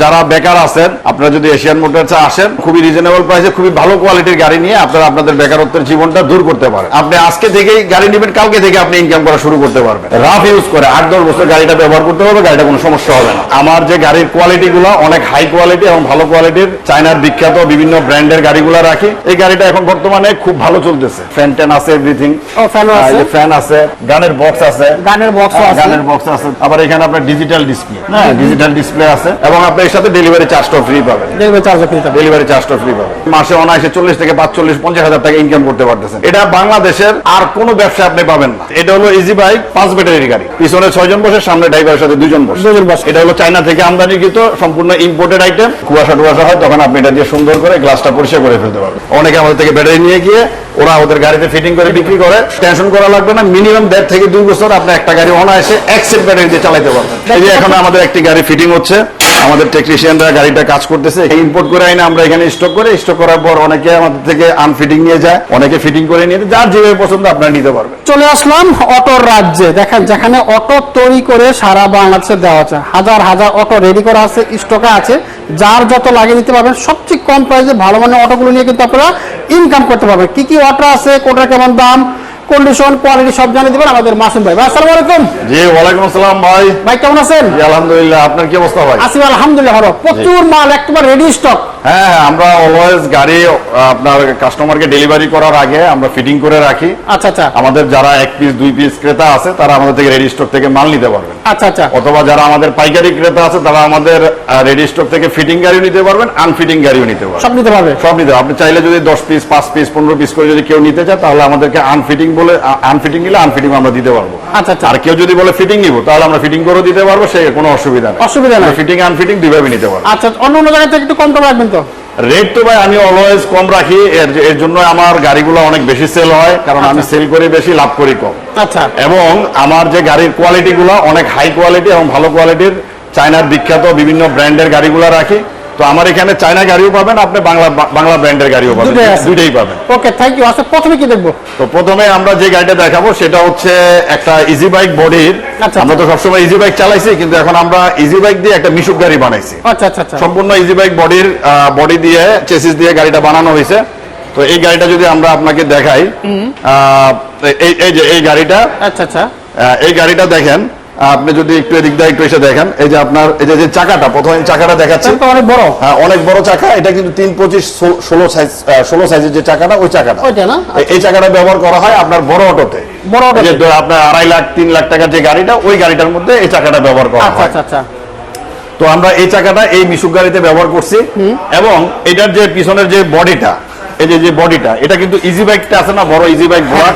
যারা বেকার আছেন, আপনারা যদি এশিয়ান মোটরসে আসেন, খুবই রিজনেবল প্রাইসে খুবই ভালো কোয়ালিটির গাড়ি নিয়ে আপনারা আপনাদের বেকারত্বের জীবনটা দূর করতে পারেন। আপনি আজকে থেকেই গাড়ি নেবেন, কালকে থেকে আপনি ইনকাম করা শুরু করতে পারবেন। রাফ ইউজ করে 8-10 বছর গাড়িটা ব্যবহার করতে পারবে, গাড়িটা কোনো সমস্যা হবে না। আমার যে গাড়ির কোয়ালিটি গুলো অনেক হাই কোয়ালিটি এবং ভালো কোয়ালিটির, চায়নার বিখ্যাত বিভিন্ন ব্র্যান্ডের গাড়িগুলো রাখি। এই গাড়িটা এখন বর্তমানে খুব ভালো চলতেছে। ফ্যান ট্যান আছে, এভরিথিং। ফ্যান আছে, গানের বক্স আছে, গানের বক্স আছে। আবার এখানে আপনার ডিজিটাল ডিসপ্লে, হ্যাঁ ডিজিটাল ডিসপ্লে আছে, এবং আপনি এর সাথে ডেলিভারি চার্জটাও ফ্রি পাবেন। ডেলিভারি চার্জটাও ফ্রি পাবেন। মাসে অনায়াসে 40 থেকে 45-50 হাজার টাকা ইনকাম করতে পারতেছেন। এটা বাংলাদেশের আর কোনো ব্যবসা আপনি পাবেন না। এটা হলো ইজি বাইক 5 ব্যাটারির গাড়ি, পিছনে 6 জন বসে, সামনে ড্রাইভারের সাথে 2 জন বসে। এটা হলো চায়না থেকে আমদানিকৃত সম্পূর্ণ ইম্পোর্টেড আইটেম। কুয়াশা টুয়াশা হয় তখন আপনি এটা দিয়ে সুন্দর করে গ্লাসটা পরিষ্কার করে ফেলতে পারবেন। অনেকে আমাদের থেকে ব্যাটারি নিয়ে গিয়ে ওরা ওদের গাড়িতে ফিটিং করে বিক্রি করে। টেনশন করা লাগবে না, মিনিমাম 1.5 থেকে 2 বছর আপনি একটা গাড়ি অনায়াসে 1 সেট ব্যাটারি দিয়ে চালাতে পারবেন। এই যে এখন আমাদের একটি গাড়ি ফিটিং হচ্ছে, আমাদের টেকনিশিয়ানরা গাড়িটা কাজ করতেছে। ইম্পোর্ট করে আইনা আমরা এখানে স্টক করে, স্টক করার পর অনেকে আমাদের থেকে আনফিটিং নিয়ে যায়, অনেকে ফিটিং করে নিয়ে, যার যেভাবে পছন্দ আপনারা নিতে পারবেন। চলে আসলাম অটোর রাজ্যে। দেখেন যেখানে অটো তৈরি করে সারা বাংলাদেশে দেওয়া আছে, হাজার হাজার অটো রেডি করা আছে, স্টকে আছে, যার যত লাগিয়ে নিতে পারবেন। সবচেয়ে কম প্রাইসে ভালো মানের অটোগুলো নিয়ে কিন্তু আপনারা ইনকাম করতে পারবেন। কি কি অটো আছে, কোনটা কেমন দাম, কন্ডিশন, কোয়ালিটি সব জানিয়ে দিবেন আমাদের মাসুম ভাই। আসসালামু আলাইকুম। জি ওয়ালাইকুম আসসালাম ভাই। ভাই কেমন আছেন? জি আলহামদুলিল্লাহ, আপনার কি অবস্থা ভাই? আছি আলহামদুলিল্লাহ ভালো। প্রচুর মাল একবার রেডি স্টক। হ্যাঁ, আমরা অলওয়েজ গাড়ি আপনার কাস্টমারকে ডেলিভারি করার আগে আমরা ফিটিং করে রাখি। আচ্ছা আচ্ছা। আমাদের যারা 1 পিস 2 পিস ক্রেতা আছে তারা আমাদের থেকে রেডি স্টক থেকে মাল নিতে পারবেন। আচ্ছা আচ্ছা। অথবা যারা আমাদের পাইকারি ক্রেতা আছে তারা আমাদের রেডি স্টক থেকে ফিটিং গাড়িও নিতে পারবেন, আনফিটিং গাড়িও নিতে পারবেন। সব নিতে পারবে? সব নিতে। আপনি চাইলে যদি 10 পিস 5 পিস 15 পিস করে যদি কেউ নিতে চায় তাহলে আমাদেরকে আনফিটিং বলে, আনফিটিং নিলে আনফিটিং আমরা দিতে পারবো। আচ্ছা আচ্ছা। আর কেউ যদি বলে ফিটিং নিব তাহলে আমরা ফিটিং করে দিতে পারবো, সে কোনো অসুবিধা নেই। অসুবিধা নেই। ফিটিং আনফিটিং দুইভাবে নিতে পারবো। আচ্ছা, অন্য অন্য জায়গা থেকে একটু কম টম রাখবেন তো? রেট তো ভাই আমি অলওয়েজ কম রাখি, এর জন্য আমার গাড়িগুলো অনেক বেশি সেল হয়, কারণ আমি সেল করি বেশি, লাভ করি কম। আচ্ছা। এবং আমার যে গাড়ির কোয়ালিটি গুলো অনেক হাই কোয়ালিটি এবং ভালো কোয়ালিটির, চায়নার বিখ্যাত বিভিন্ন ব্র্যান্ডের গাড়িগুলো রাখি। তো আমার এখানে চায়না গাড়িও পাবেন, আপনি বাংলা ব্র্যান্ডের গাড়িও পাবেন, দুইটাই পাবেন। ওকে, থ্যাংক ইউ। আচ্ছা, প্রথমে কি দেখবো? তো প্রথমে আমরা যে গাড়িটা দেখাবো সেটা হচ্ছে একটা ইজি বাইক বডির। আমরা তো সবসময় ইজি বাইক চালাইছি, কিন্তু এখন আমরা ইজি বাইক দিয়ে একটা মিশুক গাড়ি বানাইছি। আচ্ছা আচ্ছা আচ্ছা। সম্পূর্ণ ইজি বাইক বডির, বডি দিয়ে চেসিস দিয়ে গাড়িটা বানানো হয়েছে। তো এই গাড়িটা যদি আমরা আপনাকে দেখাই, এই যে এই গাড়িটা, আচ্ছা আচ্ছা, এই গাড়িটা দেখেন, আপনি যদি একটু এদিক দিয়ে একটু এসে দেখেন, এই যে আপনার এই যে চাকাটা, প্রথমে চাকাটা দেখাচ্ছি, অনেক বড়। হ্যাঁ অনেক বড় চাকা। এটা কিন্তু 3-25-16 সাইজের যে চাকাটা, ওই চাকাটা, ওইটা না? এই চাকাটা ব্যবহার করা হয় আপনার বড় অটোতে। বড় অটো যে আপনার 2.5 লাখ 3 লাখ টাকার যে গাড়িটা, ওই গাড়িটার মধ্যে এই চাকাটা ব্যবহার করা হয়। আচ্ছা আচ্ছা। তো আমরা এই চাকাটা এই মিশুক গাড়িতে ব্যবহার করছি, এবং এটার যে পিছনের যে বডিটা, এই যে বডিটা, এটা কিন্তু ইজি বাইকটা আছে না, বড় ইজি বাইক বোরাক,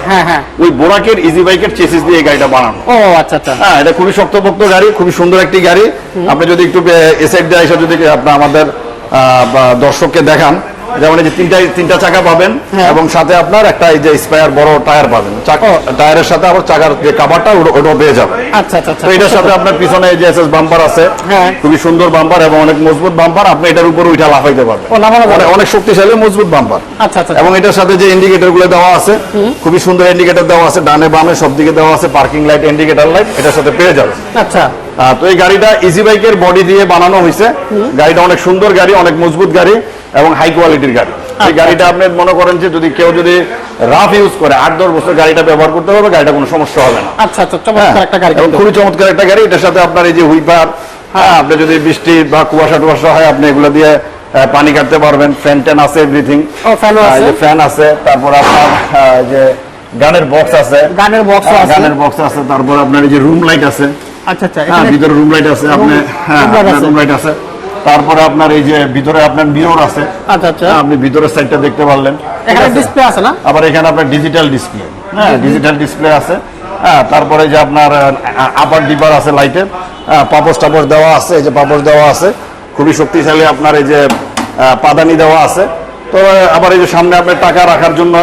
ওই বোরাকের ইজি বাইকের চেসিস দিয়ে এই গাড়িটা বানানো। ও আচ্ছা আচ্ছা। হ্যাঁ, এটা খুবই শক্তপোক্ত গাড়ি, খুবই সুন্দর একটি গাড়ি। আপনি যদি একটু এ সাইড দিয়ে এসে যদি আপনার আমাদের দর্শককে দেখান, যেমন এই যে তিনটা চাকা পাবেন, এবং সাথে আপনার একটা এই যে স্পায়ার বড় টায়ার পাবেন। টায়ারের সাথে আবার চাকার যে কাভারটা ওটাও পেয়ে যাবেন। আচ্ছা আচ্ছা। তো এটার সাথে আপনার পিছনে এই যে এসএস বাম্পার আছে, খুবই সুন্দর বাম্পার এবং অনেক মজবুত বাম্পার। আপনি এটার উপর উঠে লাফাইতে পারবেন, অনেক শক্তিশালী মজবুত বাম্পার। আচ্ছা আচ্ছা। এবং এটার সাথে যে ইন্ডিকেটর গুলো দেওয়া আছে, খুবই সুন্দর ইন্ডিকেটর দেওয়া আছে, ডানে বামে সব দিকে দেওয়া আছে, পার্কিং লাইট, ইন্ডিকেটর লাইট এটার সাথে পেয়ে যাবেন। আচ্ছা। তো এই গাড়িটা ইজি বাইকের বডি দিয়ে বানানো হয়েছে। গাড়িটা অনেক সুন্দর গাড়ি, অনেক মজবুত গাড়ি এবং হাই কোয়ালিটির গাড়ি। এই গাড়িটা আপনি মনে করেন যে যদি কেউ যদি রাফ ইউজ করে 8-10 বছর গাড়িটা ব্যবহার করতে পারবে, গাড়িটা কোনো সমস্যা হবে না। আচ্ছা আচ্ছা, চমৎকার একটা গাড়ি, খুবই চমৎকার একটা গাড়ি। এটার সাথে আপনার এই যে হুইপার, আপনি যদি বৃষ্টি বা কুয়াশা টুয়াশা হয় আপনি এগুলো দিয়ে পানি কাটতে পারবেন। ফ্যান ট্যান আছে, এভরিথিং। ফ্যান আছে, তারপর আপনার যে গানের বক্স আছে, গানের বক্স আছে, তারপর আপনার এই যে রুম লাইট আছে। আচ্ছা আচ্ছা। ভিতরে রুম লাইট আছে, আপনি রুম লাইট আছে। তারপরে আপনার এই যে ভিতরে আপনার মিরর আছে। আচ্ছা আচ্ছা। আপনি ভিতরের সাইডটা দেখতে পারলেন। এখানে ডিসপ্লে আছে না? আবার এখানে আপনার ডিজিটাল ডিসপ্লে, হ্যাঁ ডিজিটাল ডিসপ্লে আছে। হ্যাঁ, তারপরে যে আপনার আপার ডিপার আছে লাইটের, পাপোশ টাপোশ দেওয়া আছে, এই যে পাপোশ দেওয়া আছে, খুবই শক্তিশালী। আপনার এই যে পাদানি দেওয়া আছে। তো আবার এই যে সামনে আপনার টাকা রাখার জন্য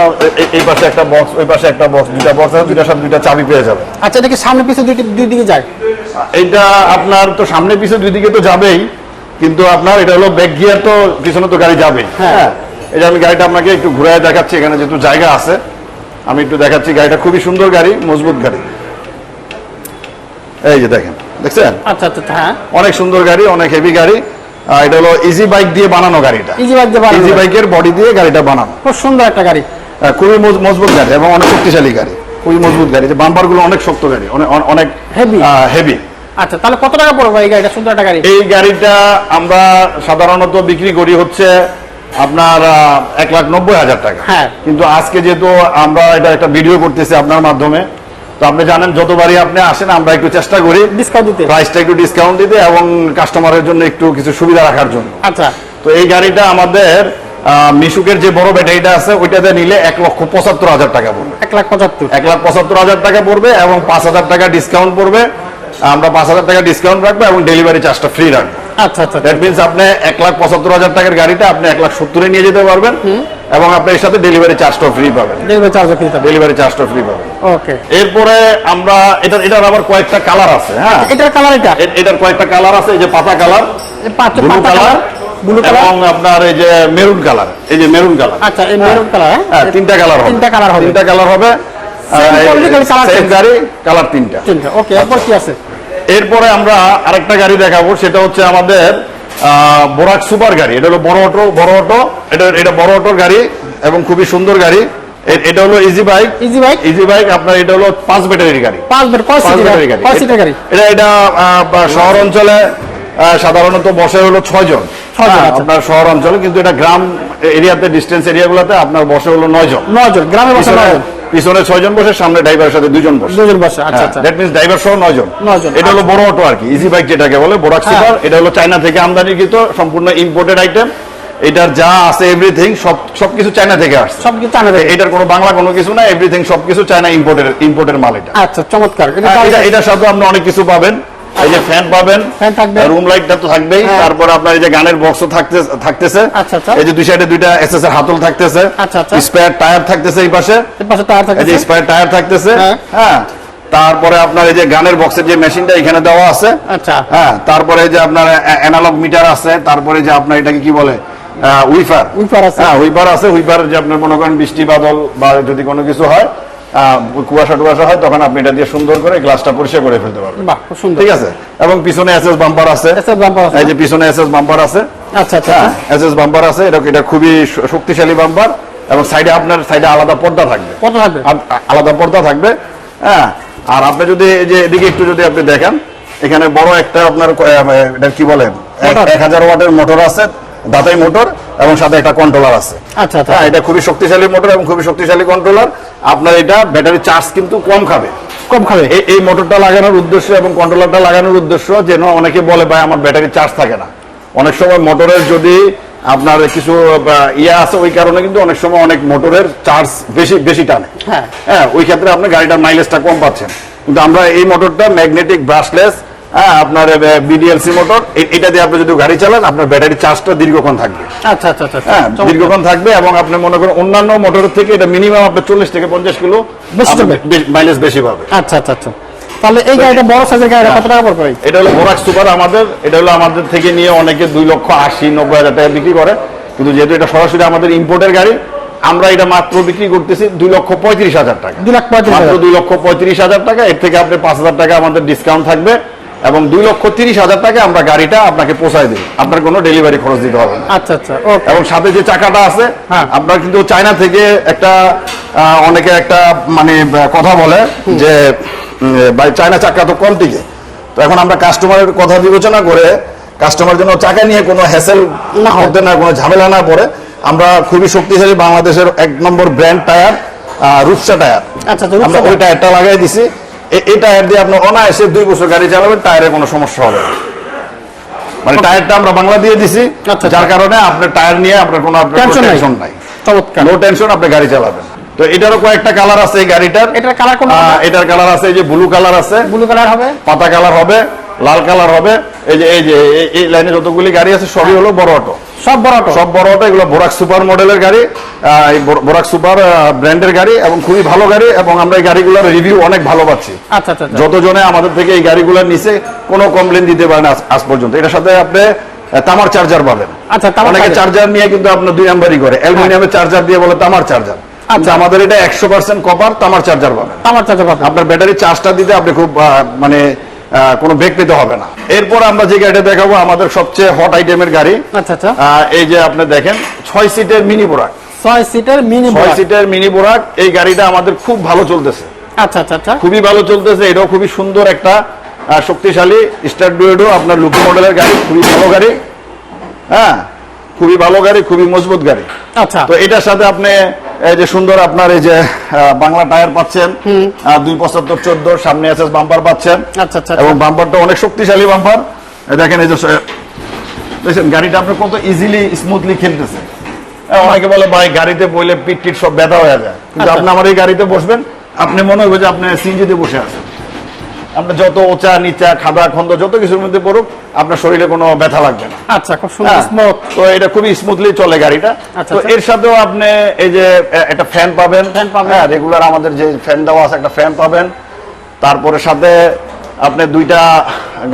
এই পাশে একটা বক্স, ওই পাশে একটা বক্স, দুইটা বক্স আছে, দুইটার সাথে দুইটা চাবি পেয়ে যাবে। আচ্ছা, এটা কি সামনে পিছনে দুই দিকে যায়? এইটা আপনার তো সামনে পিছনে দুই দিকে তো যাবেই, কিন্তু আপনার এটা হলো ব্যাক গিয়ার, তো পিছনে তো গাড়ি যাবে। হ্যাঁ, এটা আমি গাড়িটা আপনাকে একটু ঘুরে দেখাচ্ছি, এখানে যেহেতু জায়গা আছে আমি একটু দেখাচ্ছি। গাড়িটা খুবই সুন্দর গাড়ি, মজবুত গাড়ি। এই যে দেখেন, দেখছেন? আচ্ছা আচ্ছা। হ্যাঁ, অনেক সুন্দর গাড়ি, অনেক হেভি গাড়ি। এটা হলো ইজি বাইক দিয়ে বানানো গাড়িটা। ইজি বাইক দিয়ে বানানো, ইজি বাইকের বডি দিয়ে গাড়িটা বানানো। খুব সুন্দর একটা গাড়ি, খুবই মজবুত গাড়ি এবং অনেক শক্তিশালী গাড়ি, খুবই মজবুত গাড়ি। যে বাম্পার গুলো অনেক শক্ত গাড়ি, অনেক হেভি হেভি। আচ্ছা, তাহলে কত টাকা পড়বে এই গাড়িটা? সুন্দর একটা গাড়ি। এই গাড়িটা আমরা সাধারণত বিক্রি করি হচ্ছে আপনার 1,90,000 টাকা। হ্যাঁ, কিন্তু আজকে যেহেতু আমরা এটা একটা ভিডিও করতেছি আপনার মাধ্যমে, তো আপনি জানেন যতবারই আপনি আসেন আমরা একটু চেষ্টা করি ডিসকাউন্ট দিতে, প্রাইসটা একটু ডিসকাউন্ট দিতে এবং কাস্টমারের জন্য একটু কিছু সুবিধা রাখার জন্য। আচ্ছা, তো এই গাড়িটা আমাদের মিশুকের যে বড় ব্যাটারিটা আছে ওইটাতে নিলে 1,75,000 টাকা পড়বে। 1,75,000, 1,75,000 টাকা পড়বে এবং 5,000 টাকা ডিসকাউন্ট পড়বে। আমরা 5,000 টাকা ডিসকাউন্ট রাখবো এবং ডেলিভারি চার্জটা ফ্রি রাখবো। আচ্ছা আচ্ছা, দ্যাট মিনস আপনি 1,75,000 টাকার গাড়িটা আপনি 1,70,000 নিয়ে যেতে পারবেন এবং আপনি এর সাথে ডেলিভারি চার্জটাও ফ্রি পাবেন। ডেলিভারি চার্জও ফ্রি থাকবে। ডেলিভারি চার্জটাও ফ্রি পাবেন। ওকে, এরপরে আমরা এটার আবার কয়েকটা কালার আছে। হ্যাঁ, এটার কালার, এটার কয়েকটা কালার আছে। এই যে পাতা colour, blue colour, blue colour এবং আপনার এই যে মেরুন কালার। এই যে মেরুন কালার। আচ্ছা, এই মেরুন কালার, হ্যাঁ, তিনটা কালার হবে। তিনটা কালার হবে। তিনটা কালার হবে। সেম গাড়ি, কালার তিনটা। ওকে, এরপর কি আছে? এরপরে আমরা আরেকটা গাড়ি দেখাবো, সেটা হচ্ছে আমাদের বোরাক সুপার গাড়ি। এটা হলো বড় অটো। এটা বড় অটোর গাড়ি এবং খুবই সুন্দর গাড়ি। এটা হলো ইজি বাইক। ইজি বাইক আপনার এটা হলো 5 ব্যাটারির গাড়ি। 5 ব্যাটারি গাড়ি। কয় সিটের গাড়ি? এটা শহর অঞ্চলে সাধারণত বসে হলো 6 জন। আপনার শহর অঞ্চলে, কিন্তু এটা গ্রাম এরিয়াতে, ডিস্টেন্স এরিয়াগুলোতে আপনার বসে হলো 9 জন। 9 জন গ্রামে বসে, 9 জন। পিছনে 6 জন বসে, সামনে ড্রাইভারের সাথে 2 জন বসে। 2 জন বসে, আচ্ছা আচ্ছা। দ্যাট মিন্স ড্রাইভার সহ 9 জন। এটা হলো বড় অটো আর কি, ইজি বাইক যেটাকে বলে, বোরাক সুপার। এটা হলো চায়না থেকে আমদানিকৃত, সম্পূর্ণ ইম্পোর্টেড আইটেম। এটার যা আছে এভরিথিং সবকিছু চায়না থেকে আসছে। সবকিছু চায়না থেকে। এটার কোনো বাংলা কোনো কিছু না, এভরিথিং সবকিছু চায়না ইম্পোর্টের মাল এটা। আচ্ছা, চমৎকার। এটার সাথে আপনি অনেক কিছু পাবেন। এই যে ফ্যান পাবেন, ফ্যান থাকবে, রুম লাইটটা তো থাকবেই। তারপর আপনার এই যে গানের বক্সও থাকতেছে। আচ্ছা আচ্ছা। এই যে দুই সাইডে দুইটা এসএস এর হাতল থাকতেছে। আচ্ছা আচ্ছা। স্পেয়ার টায়ার থাকতেছে এই পাশে। টায়ার থাকতেছে। এই যে স্পেয়ার টায়ার থাকতেছে। হ্যাঁ, তারপরে আপনার এই যে গানের বক্সের যে মেশিনটা এখানে দেওয়া আছে। আচ্ছা, হ্যাঁ, তারপরে এই যে আপনার অ্যানালগ মিটার আছে। তারপরে যে আপনার এটাকে কি বলে, উইপার আছে। হ্যাঁ, উইপার আছে। উইপার যে আপনার মনে করেন বৃষ্টি বাদল বা যদি কোনো কিছু হয়, কুয়াশা টুয়াশা হয়, তখন আপনি এটা দিয়ে সুন্দর করে গ্লাসটা পরিষ্কার করে ফেলতে পারবেন। বাহ, খুব সুন্দর। ঠিক আছে। এবং পিছনে এসএস বাম্পার আছে। এই যে পিছনে এসএস বাম্পার আছে। আচ্ছা আচ্ছা, এসএস বাম্পার আছে। এটা খুবই শক্তিশালী বাম্পার এবং আপনার সাইডে আলাদা পর্দা থাকবে। আলাদা পর্দা থাকবে। হ্যাঁ, আর আপনি যদি এই যে এদিকে একটু যদি আপনি দেখেন, এখানে বড় একটা আপনার এটা কি বলে 1000 ওয়াটের মোটর আছে, দাতাই মোটর, এবং সাথে একটা কন্ট্রোলার আছে। আচ্ছা আচ্ছা, এটা খুবই শক্তিশালী মোটর এবং খুবই শক্তিশালী কন্ট্রোলার। আপনার এটা ব্যাটারি চার্জ কিন্তু কম খাবে। এই মোটরটা লাগানোর উদ্দেশ্য এবং কন্ট্রোলারটা লাগানোর উদ্দেশ্য, যেন অনেকে বলে ভাই আমার ব্যাটারি চার্জ থাকে না। অনেক সময় মোটরের যদি আপনার কিছু আছে, ওই কারণে কিন্তু অনেক সময় অনেক মোটরের চার্জ বেশি টানে। হ্যাঁ, ওই ক্ষেত্রে আপনি গাড়িটার মাইলেজটা কম পাচ্ছেন। কিন্তু আমরা এই মোটরটা ম্যাগনেটিক ব্রাশলেস, আপনার বিডিএলসি মোটর, এটা দিয়ে আপনি যদি গাড়ি চালান আপনার ব্যাটারি চার্জটা দীর্ঘক্ষণ থাকবে। আচ্ছা আচ্ছা আচ্ছা, হ্যাঁ, দীর্ঘক্ষণ থাকবে এবং আপনি মনে করেন অন্যান্য মোটরের থেকে এটা মিনিমাম আপনি 40 থেকে 50 কিলো মাইলেজ বেশি পাবে। আচ্ছা আচ্ছা আচ্ছা। তাহলে এই গাড়িটা বড় সাইজের গাড়ি কত টাকা পড়বে? এটা হলো বোরাক সুপার আমাদের। এটা হলো আমাদের থেকে নিয়ে অনেকে 2,80,90,000 টাকা বিক্রি করে, কিন্তু যেহেতু এটা সরাসরি আমাদের ইম্পোর্টের গাড়ি, আমরা এটা মাত্র বিক্রি করতেছি 2,35,000 টাকা। 2,35,000 টাকা। এর থেকে আপনি 5,000 টাকা আমাদের ডিসকাউন্ট থাকবে এবং 2,30,000 টাকা আমরা গাড়িটা আপনাকে পৌঁছায় দেব। আপনার কোনো ডেলিভারি খরচ দিতে হবে না। আচ্ছা আচ্ছা। এবং সাথে যে চাকাটা আছে, আপনার কিন্তু চায়না থেকে একটা অনেকে একটা মানে কথা বলে যে ভাই চায়না চাকা তো কম টিকে। তো এখন আমরা কাস্টমারের কথা বিবেচনা করে কাস্টমার জন্য চাকা নিয়ে কোনো হ্যাসেল না হতে, না কোনো ঝামেলা না পড়ে, আমরা খুবই শক্তিশালী বাংলাদেশের 1 নম্বর ব্র্যান্ড টায়ার, রূপসা টায়ার, আমরা ওই টায়ারটা লাগাই দিছি। এই টায়ার দিয়ে আপনি অনায়াসে 2 বছর গাড়ি চালাবেন, টায়ারে কোনো সমস্যা হবে না। মানে টায়ারটা আমরা বাংলা দিয়ে দিছি, যার কারণে আপনার টায়ার নিয়ে আপনার কোনো টেনশন নাই। নো টেনশন, আপনি গাড়ি চালাবেন। তো এটারও কয়েকটা কালার আছে এই গাড়িটার। এটার কালার আছে, এই যে ব্লু কালার আছে, ব্লু কালার হবে, পাতা কালার হবে, লাল কালার হবে। এই যে এই লাইনে যতগুলি গাড়ি আছে সবই হলো বড় অটো। সব বড় অটো। এগুলো বোরাক সুপার মডেলের গাড়ি, এই বোরাক সুপার ব্র্যান্ডের গাড়ি এবং খুবই ভালো গাড়ি। এবং আমরা এই গাড়িগুলোর রিভিউ অনেক ভালো পাচ্ছি। আচ্ছা আচ্ছা। যতজনে আমাদের থেকে এই গাড়িগুলোর নিচে কোনো কমপ্লেন দিতে পারেন আজ পর্যন্ত। এটার সাথে আপনি তামার চার্জার পাবেন। আচ্ছা, অনেকে চার্জার নিয়ে কিন্তু আপনার 2 নাম্বারই করে, অ্যালুমিনিয়ামের চার্জার দিয়ে বলে তামার চার্জার। আচ্ছা, আমাদের এটা 100% কপার তামার চার্জার পাবেন। আপনার ব্যাটারি চার্জটা দিতে আপনি খুব মানে কোনো বেগ পেতে হবে না। এরপর আমরা যে গাড়িটা দেখাবো আমাদের সবচেয়ে হট আইটেমের গাড়ি। আচ্ছা আচ্ছা, এই যে আপনি দেখেন 6 সিটের মিনি বোরাক, 6 সিটের মিনি 6 সিটের মিনি বোরাক। এই গাড়িটা আমাদের খুব ভালো চলতেছে। আচ্ছা আচ্ছা আচ্ছা, খুবই ভালো চলতেছে। এটাও খুবই সুন্দর একটা শক্তিশালী স্টার ডুয়েডো আপনার লুকি মডেলের গাড়ি, খুবই ভালো গাড়ি। হ্যাঁ, খুবই ভালো গাড়ি, খুবই মজবুত গাড়ি। আচ্ছা, তো এটার সাথে আপনি এই যে সুন্দর আপনার এই যে বাংলা টায়ার পাচ্ছেন, 275/14 সামনে এসএস বাম্পার পাচ্ছেন। আচ্ছা আচ্ছা, এবং বাম্পারটা অনেক শক্তিশালী বাম্পার। দেখেন এই যে দেখেন গাড়িটা আপনার কত ইজিলি স্মুথলি খেলতেছে। অনেকে বলে ভাই গাড়িতে বইলে পিট টিট সব ব্যথা হয়ে যায়, কিন্তু আপনি আমার এই গাড়িতে বসবেন, আপনি মনে হবে যে আপনি সিএনজিতে বসে আছেন। আপনার যত ওচা নিচা খাদা খন্দ যত কিছুর মধ্যে পড়ুক, আপনার শরীরে কোনো ব্যথা লাগবে না। আচ্ছা, খুব সুন্দর স্মুথ। তো এটা খুবই স্মুথলি চলে গাড়িটা। আচ্ছা, তো আচ্ছা। এর সাথেও আপনি এই যে একটা ফ্যান পাবেন, হ্যাঁ রেগুলার আমাদের যে ফ্যান দেওয়া আছে একটা ফ্যান পাবেন। তারপরে সাথে আপনি 2টা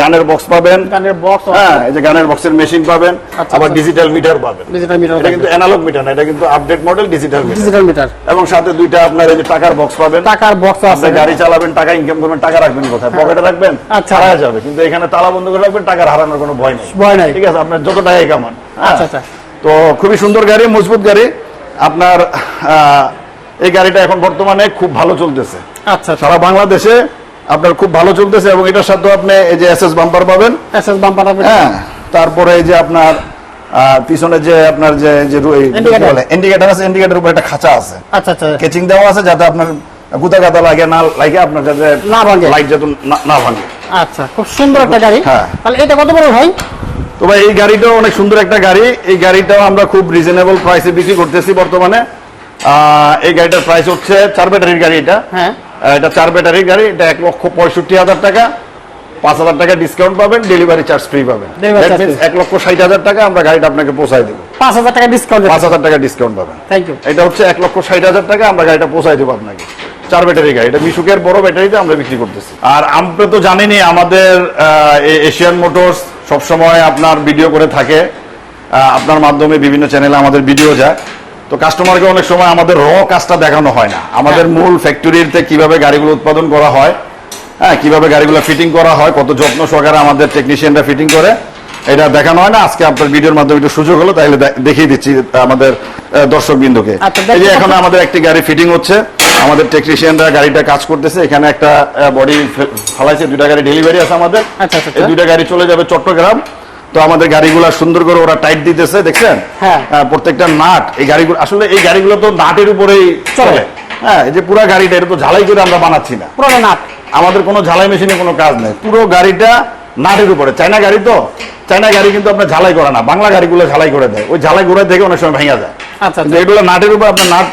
গানের বক্স পাবেন, গানের বক্স, হ্যাঁ এই যে গানের বক্সের মেশিন পাবেন। আচ্ছা, আবার আচ্ছা। ডিজিটাল মিটার পাবেন। ডিজিটাল মিটার, এটা কিন্তু অ্যানালগ মিটার না, এটা কিন্তু update model digital meter. Digital meter এবং সাথে 2টা আপনার এই যে টাকার বক্স পাবেন। টাকার বক্স আছে, আপনি গাড়ি চালাবেন, টাকা ইনকাম করবেন, টাকা রাখবেন কোথায়? পকেটে রাখবেন, আচ্ছা। হারায় যাবে। কিন্তু এখানে তালা বন্ধ করে রাখবেন, টাকার হারানোর কোনো ভয় নেই। ভয় নাই। ঠিক আছে, আপনার যত টাকাই কামান। আচ্ছা আচ্ছা, তো খুবই সুন্দর গাড়ি, মজবুত গাড়ি। আপনার এই গাড়িটা এখন বর্তমানে খুব ভালো চলতেছে আচ্ছা, সারা বাংলাদেশে, আপনার খুব ভালো চলতেছে। এবং এটার সাথে আপনি এই যে এসএস বাম্পার পাবেন, এসএস বাম্পার পাবেন। হ্যাঁ তারপরে এই যে আপনার পিছনে যে আপনার যে ইন্ডিকেটর আছে, ইন্ডিকেটরের উপর একটা খাঁচা আছে, আচ্ছা আচ্ছা, কেচিং দেওয়া আছে যাতে আপনার গুতা গাদা লাগে না, লাগে আপনার যাতে না ভাঙে, লাইট যাতে না ভাঙে। আচ্ছা, খুব সুন্দর একটা গাড়ি। হ্যাঁ। তাহলে এটা কত বড় ভাই? তো ভাই এই গাড়িটাও অনেক সুন্দর একটা গাড়ি। এই গাড়িটাও আমরা খুব রিজনেবল প্রাইসে বিক্রি করতেছি বর্তমানে। এই গাড়িটার প্রাইস হচ্ছে 4 ব্যাটারির গাড়ি। এটা হ্যাঁ, এটা 4 ব্যাটারির গাড়ি। এটা 1,65,000 টাকা, 5,000 টাকা ডিসকাউন্ট পাবেন, ডেলিভারি চার্জ ফ্রি পাবেন। Delivery charge free। 1,60,000 টাকা আমরা গাড়িটা আপনাকে পৌঁছায় দেবো। 5,000 টাকা ডিসকাউন্ট। 5,000 টাকা ডিসকাউন্ট পাবেন। Thank you. এটা হচ্ছে 1,60,000 টাকা আমরা গাড়িটা পৌঁছায় দেবো আপনাকে। 4 ব্যাটারি গাড়ি, এটা মিশুকের বড় ব্যাটারিতে আমরা বিক্রি করতেছি। আর আমরা তো জানেনই আমাদের এশিয়ান মোটরস সবসময় আপনার ভিডিও করে থাকে, আপনার মাধ্যমে বিভিন্ন চ্যানেলে আমাদের ভিডিও যায়। তো কাস্টমারকে অনেক সময় আমাদের র কাজটা দেখানো হয় না, আমাদের মূল ফ্যাক্টরিতে কিভাবে গাড়িগুলো উৎপাদন করা হয়, হ্যাঁ কিভাবে গাড়িগুলো ফিটিং করা হয়, কত যত্ন সহকারে আমাদের টেকনিশিয়ানরা ফিটিং করে, এটা দেখানো হয় না। আজকে আপনার ভিডিওর মাধ্যমে একটু সুযোগ হলো, তাহলে দেখিয়ে দিচ্ছি আমাদের দর্শক বিন্দুকে। আচ্ছা, এই যে এখন আমাদের একটি গাড়ি ফিটিং হচ্ছে, আমাদের টেকনিশিয়ানরা গাড়িটা কাজ করতেছে। এখানে একটা বডি ফালাইছে, 2টা গাড়ি ডেলিভারি আছে আমাদের। আচ্ছা আচ্ছা, এই 2টা গাড়ি চলে যাবে চট্টগ্রাম। তো আমাদের গাড়িগুলা সুন্দর করে ওরা টাইট দিতেছে, দেখছেন? হ্যাঁ। প্রত্যেকটা নাট, এই গাড়িগুলো আসলে এই গাড়িগুলো তো নাটের উপরেই চলে। হ্যাঁ, এই যে পুরো গাড়িটা এটা তো ঝালাই করে আমরা বানাচ্ছি না, পুরো নাট, আমাদের কোনো ঝালাই মেশিনে কোনো কাজ নেই, পুরো গাড়িটা নাটের উপরে। চায়না গাড়ি তো, চায়না গাড়ি কিন্তু আপনার ঝালাই করে না, বাংলা গাড়িগুলো ঝালাই করে দেয়। ওই ঝালাই করে দেখে অনেক সময় ভেঙে যায়। আচ্ছা কিন্তু এগুলো নাটের উপর আপনার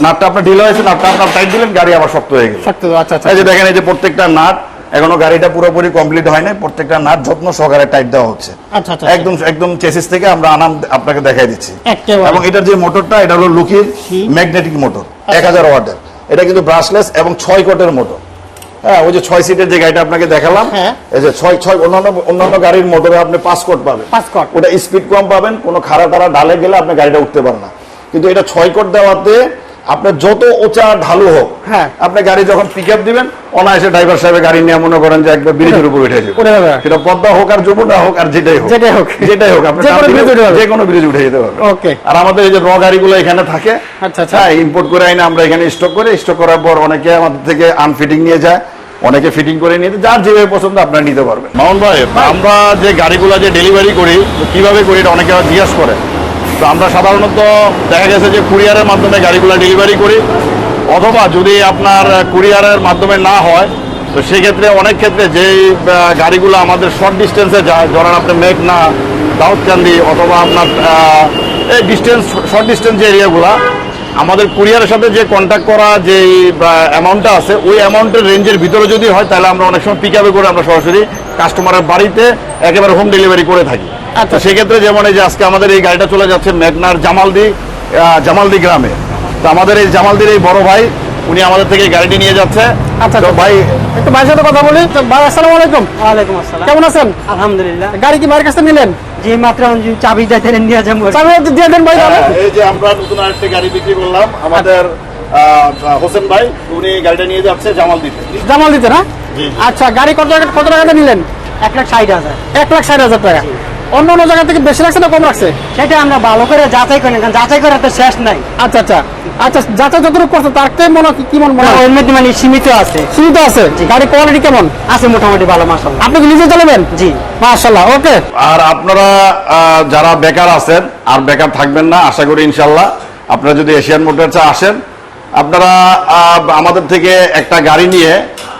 নাটটা আপনার ঢিলা হয়েছে, নাটটা আপনার টাইট দিলেন, গাড়ি আবার শক্ত হয়ে গেল। শক্ত। আচ্ছা আচ্ছা, এই যে দেখেন, এই যে প্রত্যেকটা নাট এখনো গাড়িটা পুরোপুরি কমপ্লিট হয় নাই, প্রত্যেকটা নাট যত্ন সহকারে টাইট দেওয়া হচ্ছে। আচ্ছা আচ্ছা, একদম চেসিস থেকে আমরা আনাম আপনাকে দেখাই দিচ্ছি। একেবারে। এবং এটার যে মোটরটা, এটা হলো লুকির ম্যাগনেটিক মোটর, 1000 ওয়াটের। এটা কিন্তু ব্রাশলেস এবং 6 কোটের মোটর। হ্যাঁ, ওই যে 6 সিটের যে গাড়িটা আপনাকে দেখালাম, হ্যাঁ। এই যে 6 অন্যান্য গাড়ির মোটরে আপনি 5 কোট পাবেন, 5 কোট। ওটা স্পিড কম পাবেন, কোনো খাড়া টাড়া ঢালে গেলে আপনি গাড়িটা উঠতে পারেন না। কিন্তু এটা 6 কোট দেওয়াতে আপনার যত উঁচা ঢালু হোক, হ্যাঁ, আপনি গাড়ি যখন পিক আপ দিবেন, অনায়াসে ড্রাইভার সাহেবের গাড়ি নিয়ে মনে করেন যে একবার ব্রিজের উপর উঠে যাবে। সেটা পদ্মা হোক আর যমুনা হোক আর যেটাই হোক, আপনি যে কোনো ব্রিজ উঠে যেতে পারবেন। ওকে। আর আমাদের এই যে র গাড়িগুলো এখানে থাকে, আচ্ছা আচ্ছা, ইম্পোর্ট করে আইনে আমরা এখানে স্টক করার পর অনেকে আমাদের থেকে আনফিটিং নিয়ে যায়, অনেকে ফিটিং করে নিয়ে যায়, যার যেভাবে পছন্দ আপনারা নিতে পারবেন। মামুন ভাই, আমরা যে গাড়িগুলো যে ডেলিভারি করি কিভাবে করি এটা অনেকে জিজ্ঞেস করে। তো আমরা সাধারণত দেখা গেছে যে কুরিয়ারের মাধ্যমে গাড়িগুলো ডেলিভারি করি, অথবা যদি আপনার কুরিয়ারের মাধ্যমে না হয় তো সেক্ষেত্রে অনেক ক্ষেত্রে যেই গাড়িগুলো আমাদের শর্ট ডিস্টেন্সে যায়, ধরেন আপনার মেঘনা, দাউদকান্দি, অথবা আপনার এই শর্ট ডিস্টেন্স যে এরিয়াগুলো, আমাদের কুরিয়ারের সাথে যে কন্ট্যাক্ট করা যে অ্যামাউন্টটা আছে, ওই অ্যামাউন্টের রেঞ্জের ভিতরে যদি হয় তাহলে আমরা অনেক সময় পিক আপে করে আমরা সরাসরি কাস্টমারের বাড়িতে একেবারে হোম ডেলিভারি করে থাকি। আচ্ছা, সেক্ষেত্রে যেমন এই যে আজকে আমাদের এই গাড়িটা চলে যাচ্ছে মেঘনার জামালদি গ্রামে। তো আমাদের এই জামালদির এই বড় ভাই, উনি আমাদের থেকে গাড়িটি নিয়ে যাচ্ছে। আচ্ছা তো ভাই, একটু ভাইয়ের সাথে কথা বলি। তো ভাই, আসসালামু আলাইকুম। ওয়ালাইকুম আসসালাম। কেমন আছেন? আলহামদুলিল্লাহ। গাড়ি কি ভাইয়ের কাছে নিলেন? যে মাত্র চাবি দিতে নিয়ে যাবো। চাবি দিয়ে দেন ভাই। তাহলে এই যে আমরা নতুন আরেকটা গাড়ি বিক্রি করলাম, আমাদের হোসেন ভাই, উনি গাড়িটা নিয়ে যাচ্ছে জামালদিতে। জামাল দিতে না? জি। আচ্ছা, গাড়ি কত টাকাতে নিলেন? 1,60,000। 1,60,000 টাকা। অন্য অন্য জায়গা থেকে বেশি রাখছে না কম রাখছে? সেটা আমরা ভালো করে যাচাই করি, কারণ যাচাই করার তো শেষ নাই। আচ্ছা আচ্ছা আচ্ছা, যাচাই যতটুকু করছে তার থেকে মনে হয় কি মনে হয়? ওর মধ্যে মানে সীমিত আছে। সীমিত আছে। গাড়ি কোয়ালিটি কেমন? আছে মোটামুটি ভালো, মাশাআল্লাহ। আপনি কি নিজে চালাবেন? জি। মাশাআল্লাহ, ওকে। আর আপনারা যারা বেকার আছেন আর বেকার থাকবেন না আশা করি ইনশাল্লাহ, আপনারা যদি এশিয়ান মোটরসে আসেন, আপনারা আমাদের থেকে একটা গাড়ি নিয়ে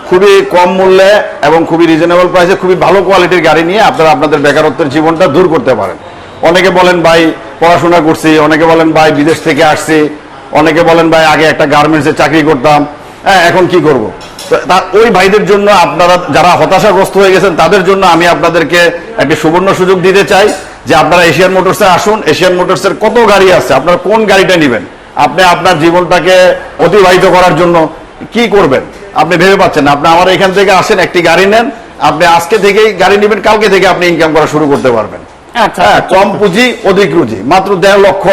খুবই কম মূল্যে এবং খুবই রিজনেবল প্রাইসে খুবই ভালো কোয়ালিটির গাড়ি নিয়ে আপনারা আপনাদের বেকারত্বের জীবনটা দূর করতে পারেন। অনেকে বলেন ভাই পড়াশোনা করছি, অনেকে বলেন ভাই বিদেশ থেকে আসছি, অনেকে বলেন ভাই আগে একটা গার্মেন্টসে চাকরি করতাম, হ্যাঁ এখন কি করব। তো ওই ভাইদের জন্য, আপনারা যারা হতাশাগ্রস্ত হয়ে গেছেন তাদের জন্য আমি আপনাদেরকে একটি সুবর্ণ সুযোগ দিতে চাই যে আপনারা এশিয়ান মোটরসে আসুন। এশিয়ান মোটরসের কত গাড়ি আছে, আপনারা কোন গাড়িটা নেবেন, আপনি আপনার জীবনটাকে অতিবাহিত করার জন্য কি করবেন আপনি ভেবে পাচ্ছেন না। আপনি আমার এখান থেকে আসেন, একটি গাড়ি নেন, আপনি আজকে থেকেই গাড়ি নেবেন, কালকে থেকে আপনি ইনকাম করা শুরু করতে পারবেন। আচ্ছা, হ্যাঁ, কম পুঁজি অধিক রুজি, মাত্র 1.5 লক্ষ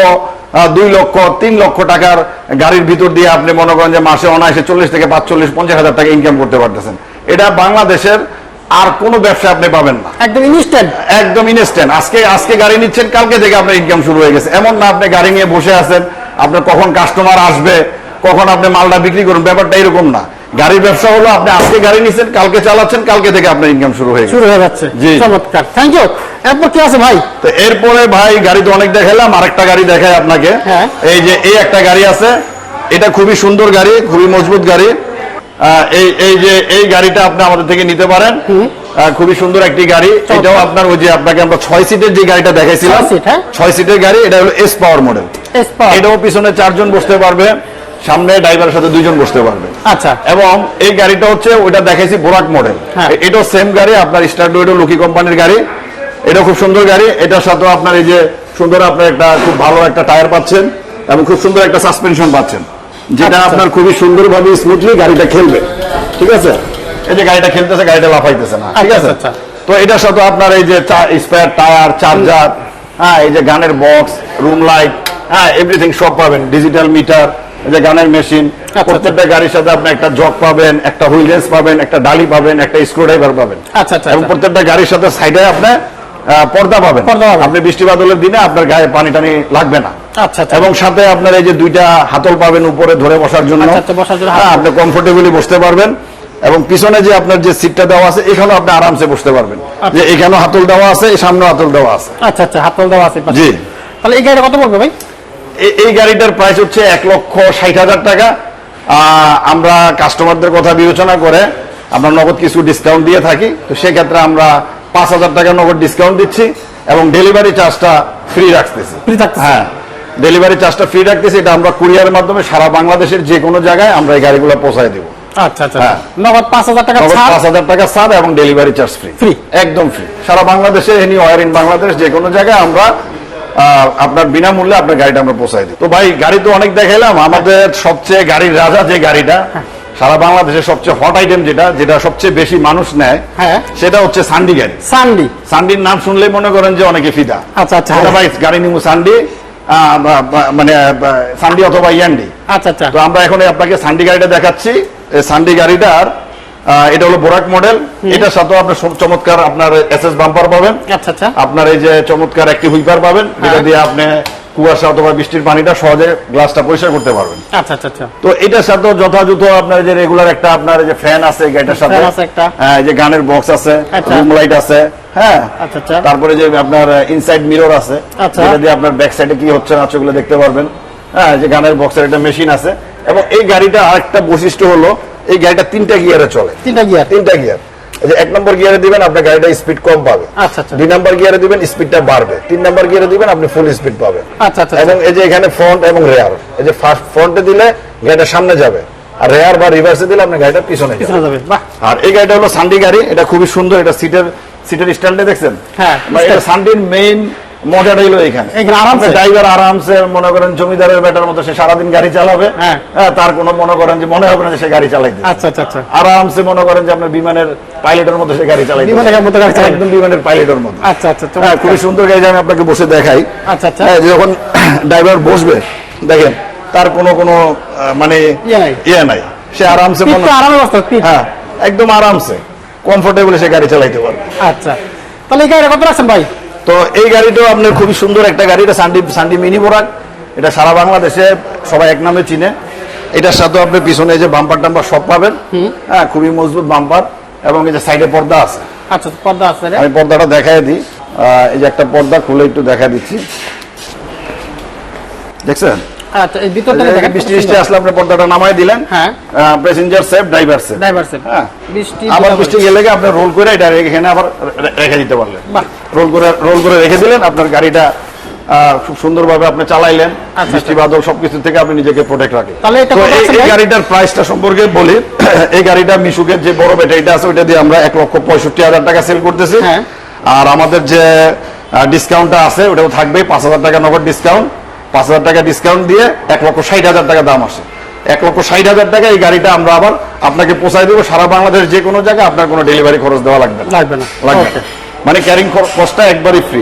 2 লক্ষ 3 লক্ষ টাকার গাড়ির ভিতর দিয়ে আপনি মনে করেন যে মাসে অনায়াসে 40 থেকে 45-50 হাজার টাকা ইনকাম করতে পারতেছেন। এটা বাংলাদেশের আর কোনো ব্যবসা আপনি পাবেন না। একদম ইনস্ট্যান্ট। একদম ইনস্ট্যান্ট। আজকে গাড়ি নিচ্ছেন, কালকে থেকে আপনার ইনকাম শুরু হয়ে গেছে। এমন না আপনি গাড়ি নিয়ে বসে আছেন, আপনার কখন কাস্টমার আসবে, কখন আপনি মালটা বিক্রি করুন, ব্যাপারটা এরকম না। গাড়ির ব্যবসা হলো আপনি আজকে গাড়ি নিচ্ছেন, কালকে চালাচ্ছেন, কালকে থেকে আপনার ইনকাম শুরু হয়ে যাচ্ছে। জি। চমৎকার, থ্যাংক ইউ। এরপর কি আছে ভাই? তো এরপরে ভাই গাড়ি তো অনেক দেখালাম, আরেকটা গাড়ি দেখাই আপনাকে। হ্যাঁ। এই একটা গাড়ি আছে, এটা খুবই সুন্দর গাড়ি, খুবই মজবুত গাড়ি। এই গাড়িটা আপনি আমাদের থেকে নিতে পারেন। খুবই সুন্দর একটি গাড়ি। এটাও আপনার ওই যে আপনাকে আমরা 6 সিটের যে গাড়িটা দেখাইছিলাম, 6 সিট, হ্যাঁ? 6 সিটের গাড়ি। এটা হলো এস পাওয়ার মডেল। এটাও পিছনে 4 জন বসতে পারবে, সামনে ড্রাইভারের সাথে 2 জন বসতে পারবে। আচ্ছা। এবং এই গাড়িটা হচ্ছে ওইটা দেখাইছি বোরাক মডেল। হ্যাঁ। এটাও সেম গাড়ি, আপনার স্টারডো লুকি কোম্পানির গাড়ি। এটা খুব সুন্দর গাড়ি। এটার সাথে আপনার এই যে সুন্দর আপনার একটা খুব ভালো একটা টায়ার পাচ্ছেন এবং খুব সুন্দর একটা সাসপেনশন পাচ্ছেন, যেটা আচ্ছা। আপনার খুবই সুন্দরভাবে স্মুথলি গাড়িটা খেলবে। ঠিক আছে, এই যে গাড়িটা খেলতেছে, গাড়িটা লাফাইতেছে না। ঠিক আছে। আচ্ছা। তো এটার সাথে আপনার এই যে স্পেয়ার টায়ার, চার্জার, হ্যাঁ, এই যে গানের বক্স, রুম লাইট, হ্যাঁ, এভরিথিং সব পাবেন। ডিজিটাল মিটার, এই যে গানের মেশিন। প্রত্যেকটা গাড়ির সাথে আপনি একটা জগ পাবেন, একটা হুইল রেঞ্চ পাবেন, একটা ডালি পাবেন, একটা স্ক্রুড্রাইভার পাবেন। আচ্ছা আচ্ছা। এবং প্রত্যেকটা গাড়ির সাথে সাইডে আপনি পর্দা পাবেন। আপনি বৃষ্টি বাদলের দিনে আপনার গায়ে পানি টানি লাগবে না। আচ্ছা আচ্ছা। এবং সাথে আপনার এই যে 2টা হাতল পাবেন উপরে ধরে বসার জন্য। আচ্ছা আচ্ছা, বসার জন্য হ্যাঁ, আপনি কমফোর্টেবলি বসতে পারবেন। এবং পিছনে যে আপনার যে সিটটা দেওয়া আছে, এখানেও আপনি আরামসে বসতে পারবেন। যে এখানেও হাতল দেওয়া আছে, সামনেও হাতল দেওয়া আছে। আচ্ছা আচ্ছা, হাতল দেওয়া আছে। জি। তাহলে এই গাড়িটা কত পড়বে ভাই? এই গাড়িটার প্রাইস হচ্ছে 1,60,000 টাকা। আমরা কাস্টমারদের কথা বিবেচনা করে আমরা নগদ কিছু ডিসকাউন্ট দিয়ে থাকি। তো সেক্ষেত্রে আমরা 5,000 টাকা নগদ ডিসকাউন্ট দিচ্ছি এবং ডেলিভারি চার্জটা ফ্রি রাখতেছি। হ্যাঁ, ডেলিভারি চার্জটা ফ্রি রাখতেছি। এটা আমরা কুরিয়ারের মাধ্যমে সারা বাংলাদেশের যে কোনো জায়গায় আমরা এই গাড়িগুলো পৌঁছায় দেবো। আচ্ছা আচ্ছা। হ্যাঁ। নগদ 5,000 টাকা ছাড়। 5,000 টাকা ছাড় এবং ডেলিভারি চার্জ ফ্রি। ফ্রি, একদম ফ্রি। সারা বাংলাদেশে এনি ওয়ার ইন বাংলাদেশ যে কোনো জায়গায় আমরা আপনার বিনামূল্যে আপনার গাড়িটা আমরা পৌঁছাই দিই। তো ভাই গাড়ি তো অনেক দেখাইলাম। আমাদের সবচেয়ে গাড়ির রাজা যে গাড়িটা, সারা বাংলাদেশের সবচেয়ে হট আইটেম যেটা সবচেয়ে বেশি মানুষ নেয়, হ্যাঁ, সেটা হচ্ছে সান্ডি গাড়ি। সান্ডির নাম শুনলেই মনে করেন যে অনেকে ফিদা। আচ্ছা আচ্ছা। ভাই গাড়ি নিবো সান্ডি, মানে সান্ডি অথবা ইয়ান্ডি। আচ্ছা আচ্ছা। তো আমরা এখন আপনাকে সান্ডি গাড়িটা দেখাচ্ছি। সান্ডি গাড়িটার এটা হলো বোরাক মডেল। এটার সাথে আপনার চমৎকার আপনার এসএস বাম্পার পাবেন। আচ্ছা আচ্ছা। আপনার এই যে চমৎকার একটি হুইপার পাবেন, যেটা দিয়ে আপনি কুয়াশা অথবা বৃষ্টির পানিটা সহজে গ্লাসটা পরিষ্কার করতে পারবেন। আচ্ছা আচ্ছা আচ্ছা। তো এটার সাথে যথাযথ আপনার যে রেগুলার একটা আপনার যে ফ্যান আছে গাড়িটার সাথে, হ্যাঁ, যে গানের বক্স আছে, রুম লাইট আছে, হ্যাঁ, আচ্ছা আচ্ছা। তারপরে যে আপনার ইনসাইড মিরর আছে, যেটা দিয়ে আপনার ব্যাক সাইডে কি হচ্ছে না সেগুলো দেখতে পারবেন। হ্যাঁ, যে গানের বক্সের একটা মেশিন আছে। এবং এই গাড়িটা আরেকটা বৈশিষ্ট্য হলো এই গাড়িটা 3টা গিয়ারে চলে। 3টা গিয়ার। এই যে 1 নম্বর গিয়ারে দিবেন আপনার গাড়িটা স্পিড কম পাবে। আচ্ছা আচ্ছা। 2 নম্বর গিয়ারে দিবেন স্পিডটা বাড়বে। 3 নম্বর গিয়ারে দিবেন আপনি ফুল স্পিড পাবেন। আচ্ছা আচ্ছা। এবং এই যে এখানে ফ্রন্ট এবং রেয়ার, এই যে ফার্স্ট ফ্রন্টে দিলে গাড়িটা সামনে যাবে, আর রেয়ার বা রিভার্সে দিলে আপনার গাড়িটা পিছনে যাবে। বাহ। আর এই গাড়িটা হলো সান্ডি গাড়ি। এটা খুবই সুন্দর। এটা সিটের স্ট্যান্ডে দেখছেন? হ্যাঁ। এটা সান্ডির মেইন মজাটা হলো এখানে আরামসে ড্রাইভার আরামসে মনে করেন জমিদারের বেটার মতো সে সারাদিন গাড়ি চালাবে। হ্যাঁ, তার কোনো মনে করেন যে মনে হবে না যে সে গাড়ি চালাইতে। আচ্ছা আচ্ছা আচ্ছা। আরামসে মনে করেন যে আপনার বিমানের পাইলটের মতো সে গাড়ি চালাইতে, একদম বিমানের পাইলটের মতো। আচ্ছা আচ্ছা। হ্যাঁ, খুবই সুন্দর গাড়ি। আমি আপনাকে বসে দেখাই। আচ্ছা আচ্ছা। যখন ড্রাইভার বসবে দেখেন তার কোনো মানে ইয়ে নাই, সে আরামসে, হ্যাঁ, একদম আরামসে কমফোর্টেবল সে গাড়ি চালাইতে পারবে। আচ্ছা, তাহলে এই গাড়িটা কত রাখছেন ভাই? তো এই গাড়িটাও আপনার খুবই সুন্দর একটা গাড়ি, এটা সান্ডি মিনি বোরাক। এটা সারা বাংলাদেশে সবাই এক নামে চিনে। এটার সাথে আপনি পিছনে এই যে বাম্পার টাম্পার সব পাবেন, হ্যাঁ খুবই মজবুত বাম্পার, এবং এই যে সাইডে পর্দা আছে। আচ্ছা, পর্দা আছে। আমি পর্দাটা দেখাই দিই, এই যে একটা পর্দা খুলে একটু দেখা দিচ্ছি, দেখছেন? আচ্ছা, এই ভিতরটা দেখেন, বৃষ্টি আসলে আপনি পর্দাটা নামাই দিলেন, হ্যাঁ, প্যাসেঞ্জার সেফ, ড্রাইভার সেফ। হ্যাঁ, আবার বৃষ্টি গেলে আপনি রোল করে এটা এখানে আবার রেখে দিতে পারলেন। রোল করে রেখে দিলেন, আপনার গাড়িটা খুব সুন্দরভাবে আপনি চালাইলেন, বৃষ্টি বাদল সবকিছু থেকে আপনি নিজেকে প্রোটেক্ট রাখেন। তাহলে এটা এই গাড়িটার প্রাইসটা সম্পর্কে বলি। এই গাড়িটা মিশুকের যে বড় ব্যাটারিটা আছে ওইটা দিয়ে আমরা 1,65,000 টাকা সেল করতেছি। আর আমাদের যে ডিসকাউন্টটা আছে ওটাও থাকবে 5,000 টাকা নগদ ডিসকাউন্ট। 5,000 টাকা ডিসকাউন্ট দিয়ে 1,60,000 টাকা দাম আসে। 1,60,000 টাকা এই গাড়িটা আমরা আবার আপনাকে পৌঁছায় দেবো সারা বাংলাদেশ যে কোনো জায়গায়। আপনার কোনো ডেলিভারি খরচ দেওয়া লাগবে না। মানে ক্যারিং কস্টটা একবারই ফ্রি,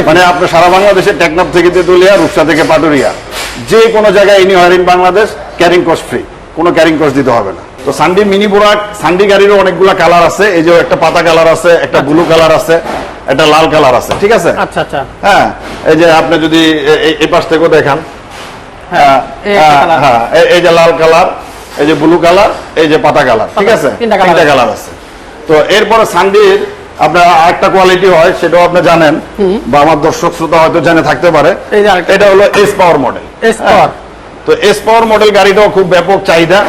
মানে আপনি সারা বাংলাদেশে টেকনাফ থেকে তেতুলিয়া, রূপসা থেকে পাটুরিয়া, যে কোনো জায়গায় anywhere in Bangladesh carrying cost free, কোনো ক্যারিং কস্ট দিতে হবে না। তো সান্ডি মিনি বোরাক, সান্ডি গাড়িরও অনেকগুলো কালার আছে। এই যে একটা পাতা কালার আছে, একটা ব্লু কালার আছে, একটা লাল কালার আছে, ঠিক আছে? আচ্ছা আচ্ছা, হ্যাঁ, এই যে আপনি যদি এই পাশ থেকেও দেখান, হ্যাঁ এই যে লাল কালার, এই যে ব্লু কালার, এই যে পাতা কালার, ঠিক আছে? তিনটা কালার আছে। তো এরপরে সান্ডির আপনার আরেকটা কোয়ালিটি হয়, সেটাও আপনি জানেন বা আমার দর্শক শ্রোতা হয়তো জেনে থাকতে পারে। এটা হলো এস পাওয়ার মডেল। তো এস পাওয়ার মডেল গাড়িটাও খুব ব্যাপক চাহিদা,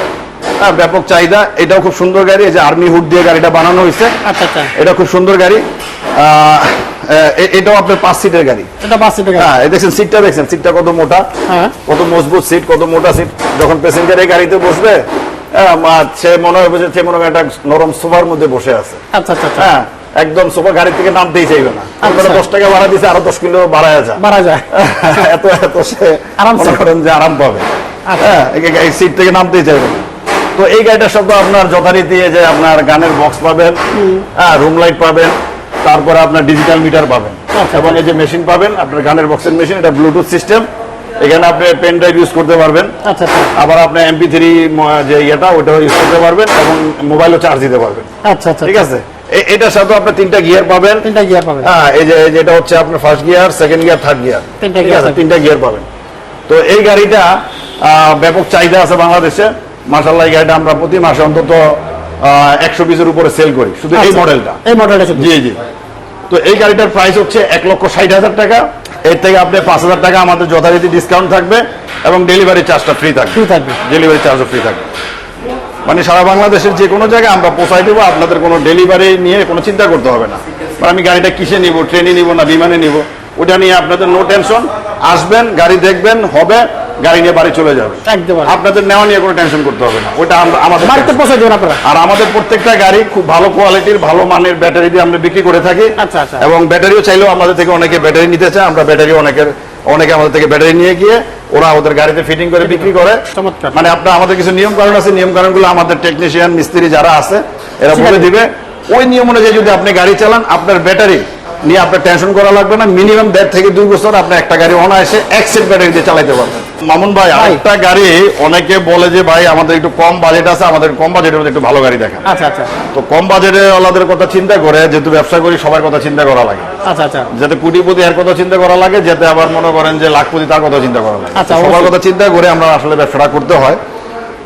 হ্যাঁ ব্যাপক চাহিদা। এটাও খুব সুন্দর গাড়ি, এই যে আর্মি হুড দিয়ে গাড়িটা বানানো হয়েছে। এটা খুব সুন্দর গাড়ি। এটাও আপনার 5 সিটের গাড়ি। হ্যাঁ, দেখছেন সিটটা, দেখছেন সিটটা কত মোটা, কত মজবুত সিট, কত মোটা সিট। যখন প্যাসেঞ্জার এই গাড়িতে বসবে সে মনে হবে যে একটা নরম সোফার মধ্যে বসে আছে। হ্যাঁ, একদম সোফা গাড়ি থেকে নামতেই চাইবে না। 10 টাকা ভাড়া দিছে, আরো 10 কিলো বাড়া যায় এত সে মনে করেন যে আরাম পাবে। হ্যাঁ, এই সিট থেকে নামতেই চাইবে না। তো এই গাড়িটার সাথে আপনার যথারীতি যে আপনার গানের বক্স পাবেন, হ্যাঁ রুম লাইট পাবেন, তারপরে আপনার ডিজিটাল মিটার পাবেন, এবং এই যে মেশিন পাবেন আপনার গানের বক্সের মেশিন। এটা ব্লুটুথ সিস্টেম, এখানে আপনি পেন ড্রাইভ ইউজ করতে পারবেন। আবার আপনি MP3 যে ইয়েটা ওটাও ইউজ করতে পারবেন, এবং মোবাইলও চার্জ দিতে পারবেন। ঠিক আছে? এটার সাথে আপনি 3টা গিয়ার পাবেন। হ্যাঁ, এই যে এটা হচ্ছে আপনার first gear, second gear, third gear, ঠিক আছে? 3টা গিয়ার পাবেন। তো এই গাড়িটা ব্যাপক চাহিদা আছে বাংলাদেশে। মাশাআল্লাহ, এই গাড়িটা আমরা প্রতি মাসে অন্তত 100 পিসের উপরে সেল করি, শুধু এই মডেলটা। জি। তো এই গাড়িটার প্রাইস হচ্ছে 1,60,000 টাকা। এর থেকে আপনি 5,000 টাকা আমাদের যথারীতি ডিসকাউন্ট থাকবে, এবং ডেলিভারি চার্জটা ফ্রি থাকবে। ডেলিভারি চার্জও ফ্রি থাকবে, মানে সারা বাংলাদেশের যে কোনো জায়গায় আমরা পৌঁছাই দেবো। আপনাদের কোনো ডেলিভারি নিয়ে কোনো চিন্তা করতে হবে না। আমি গাড়িটা কিসে নিব, ট্রেনে নিব না বিমানে নিব, ওটা নিয়ে আপনাদের নো টেনশন। আসবেন, গাড়ি দেখবেন, হবে, গাড়ি নিয়ে বাড়ি চলে যাবে। আপনাদের নেওয়া নিয়ে কোনো টেনশন করতে হবে না, ওটা আমাদের বাড়িতে পৌঁছে দেবেন আপনারা। আর আমাদের প্রত্যেকটা গাড়ি খুব ভালো কোয়ালিটির, ভালো মানের ব্যাটারি দিয়ে আমরা বিক্রি করে থাকি। এবং ব্যাটারিও চাইলেও আমাদের থেকে অনেকে ব্যাটারি নিতে চায়। আমরা ব্যাটারি অনেকে আমাদের থেকে ব্যাটারি নিয়ে গিয়ে ওরা ওদের গাড়িতে ফিটিং করে বিক্রি করে। মানে আপনার আমাদের কিছু নিয়ম কানুন আছে, নিয়ম কানুনগুলো আমাদের টেকনিশিয়ান মিস্ত্রি যারা আছে এরা বলে দিবে। ওই নিয়ম অনুযায়ী যদি আপনি গাড়ি চালান, আপনার ব্যাটারি নিয়ে আপনার টেনশন করা লাগবে না। মিনিমাম 1.5 থেকে 2 বছর আপনি একটা গাড়ি অনায়াসে এক্সেল ব্যাটারি দিয়ে চালাতে পারবেন। মামুন ভাই, আরেকটা গাড়ি অনেকে বলে যে ভাই আমাদের একটু কম বাজেট আছে, আমাদের কম বাজেটের মধ্যে একটু ভালো গাড়ি দেখান। তো কম বাজেটে ওনাদের কথা চিন্তা করে, যেহেতু ব্যবসা করি সবার কথা চিন্তা করা লাগে। যাতে কোটিপতি এর কথা চিন্তা করা লাগে, যাতে আবার মনে করেন যে লাখপতি তার কথা চিন্তা করা লাগে। সবার কথা চিন্তা করে আমরা আসলে ব্যবসাটা করতে হয়।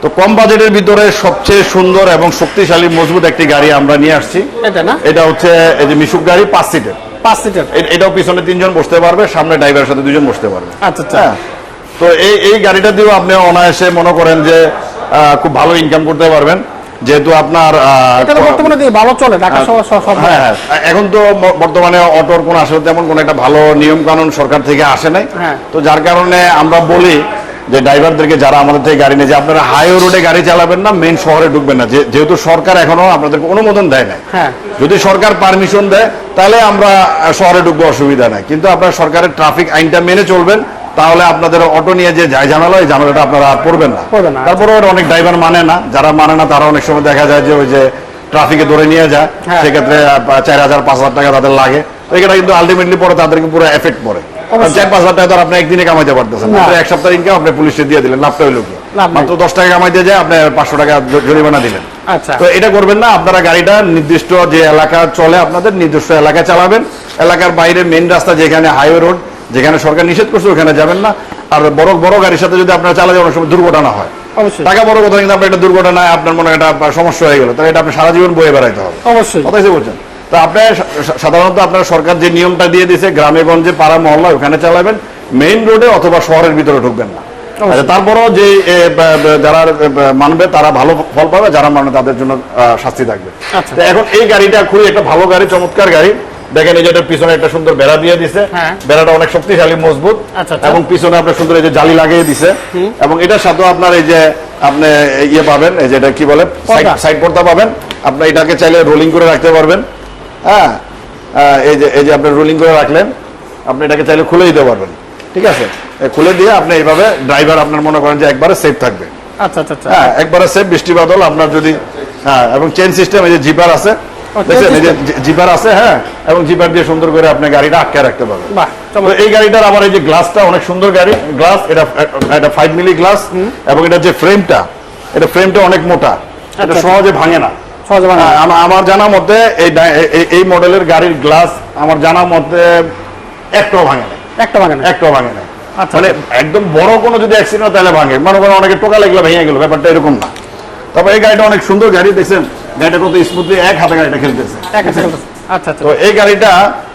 তো কম বাজেটের ভিতরে সবচেয়ে সুন্দর এবং শক্তিশালী মজবুত একটি গাড়ি আমরা নিয়ে আসছি। এটা হচ্ছে এই যে মিশুক গাড়ি, 5 সিটের। এটাও পিছনে 3 জন বসতে পারবে, সামনে ড্রাইভারের সাথে 2 জন বসতে পারবে। তো এই গাড়িটা দিয়েও আপনি অনায়াসে মনে করেন যে খুব ভালো ইনকাম করতে পারবেন, যেহেতু আপনার ভালো চলে। হ্যাঁ, এখন তো বর্তমানে অটোর কোন আসলে তেমন কোন একটা ভালো নিয়ম কানুন সরকার থেকে আসে নাই। তো যার কারণে আমরা বলি যে ড্রাইভারদেরকে যারা আমাদের থেকে গাড়ি নেয়, যে আপনারা হাইওয়ে রোডে গাড়ি চালাবেন না, মেইন শহরে ঢুকবেন না। যেহেতু সরকার এখনো আপনাদেরকে অনুমোদন দেয় না। যদি সরকার পারমিশন দেয় তাহলে আমরা শহরে ঢুকবো, অসুবিধা নাই। কিন্তু আপনারা সরকারের ট্রাফিক আইনটা মেনে চলবেন, তাহলে আপনাদের অটো নিয়ে যে যাই ঝামেলা, এই ঝামেলাটা আপনারা আর পড়বেন না। তারপরে অনেক ড্রাইভার মানে না, যারা মানে না তারা অনেক সময় দেখা যায় যে ওই যে ট্রাফিকে ধরে নিয়ে যায়, সেক্ষেত্রে 4,000-5,000 টাকা তাদের লাগে। তো এটা কিন্তু আলটিমেটলি পরে তাদেরকে পুরো এফেক্ট পড়ে। 4-5 টাকা তো আপনি একদিনে কামাইতে পারতেছেন, এক সপ্তাহের ইনকাম আপনি পুলিশে দিয়ে দিলেন, লাভটা হইল কি? মাত্র 10 টাকা কামাইতে যায় আপনি 500 টাকা জরিমানা দিলেন। আচ্ছা। তো এটা করবেন না, আপনারা গাড়িটা নির্দিষ্ট যে এলাকা চলে আপনাদের নিজস্ব এলাকায় চালাবেন। এলাকার বাইরে মেইন রাস্তা যেখানে হাইওয়ে রোড, যেখানে সরকার নিষেধ করছে ওখানে যাবেন না। আর বড় বড় গাড়ির সাথে যদি আপনারা চালাতে অনেক সময় দুর্ঘটনা হয়, অবশ্যই টাকা বড় কথা, কিন্তু আপনার একটা দুর্ঘটনায় আপনার মনে হয় একটা সমস্যা হয়ে গেল, তাহলে এটা আপনি সারা জীবন বয়ে বেড়াইতে হবে। অবশ্যই কথাই সে বলছেন। তো আপনার সাধারণত আপনার সরকার যে নিয়মটা দিয়ে দিয়েছে, গ্রামে গঞ্জে পাড়া মহল্লা ওখানে চালাবেন, মেইন রোডে অথবা শহরের ভিতরে ঢুকবেন না। আচ্ছা, তারপরও যে যারা মানবে তারা ভালো ফল পাবে, যারা মানে তাদের জন্য শাস্তি থাকবে। আচ্ছা। তো এখন এই গাড়িটা খুবই একটা ভালো গাড়ি, চমৎকার গাড়ি। দেখেন এই যে এটার পিছনে একটা সুন্দর বেড়া দিয়ে দিছে, হ্যাঁ। বেড়াটা অনেক শক্তিশালী মজবুত, আচ্ছা, আচ্ছা। এবং পিছনে আপনার সুন্দর এই যে জালি লাগিয়ে দিছে, এবং এটার সাথেও আপনার এই যে আপনি ইয়ে পাবেন, এই যে এটা কি বলে পর্দা। সাইড পর্দা পাবেন। আপনি এটাকে চাইলে রোলিং করে রাখতে পারবেন। হ্যাঁ, এই যে আপনি রোলিং করে রাখলেন, আপনি এটাকে চাইলে খুলে দিতে পারবেন। ঠিক আছে, খুলে দিয়ে আপনি এইভাবে ড্রাইভার আপনার মনে করেন যে একবারে সেফ থাকবে। আচ্ছা আচ্ছা আচ্ছা হ্যাঁ, একবারে সেফ, বৃষ্টি বাদল আপনার যদি, হ্যাঁ, এবং চেইন সিস্টেম, এই যে জিপার আছে, দেখছেন এই যে জিপার আছে, হ্যাঁ, এবং জিপার দিয়ে সুন্দর করে আপনি গাড়িটা আটকে রাখতে পারবেন। বাহ, তো এই গাড়িটার আবার এই যে গ্লাসটা অনেক সুন্দর গাড়ি গ্লাস, এটা 5 মিলি গ্লাস, এবং এটা যে ফ্রেমটা, এটা ফ্রেমটা অনেক মোটা, এটা আচ্ছা। সহজে ভাঙে না। সহজে ভাঙে না। আমার জানা মতে এই মডেলের গাড়ির গ্লাস আমার জানা মতে একটাও ভাঙে না, একটা বাগানে একটাও ভাঙে না। আচ্ছা। মানে একদম বড় কোনো যদি অ্যাক্সিডেন্ট তাহলে ভাঙে, মনে করেন অনেকে টোকা লাগলো ভেঙে গেল, ব্যাপারটা এরকম না। তবে এই গাড়িটা অনেক সুন্দর গাড়ি, দেখছেন গাড়িটা কত স্মুথলি এক হাতে গাড়িটা খেলতেছে। আচ্ছা আচ্ছা তো এই গাড়িটা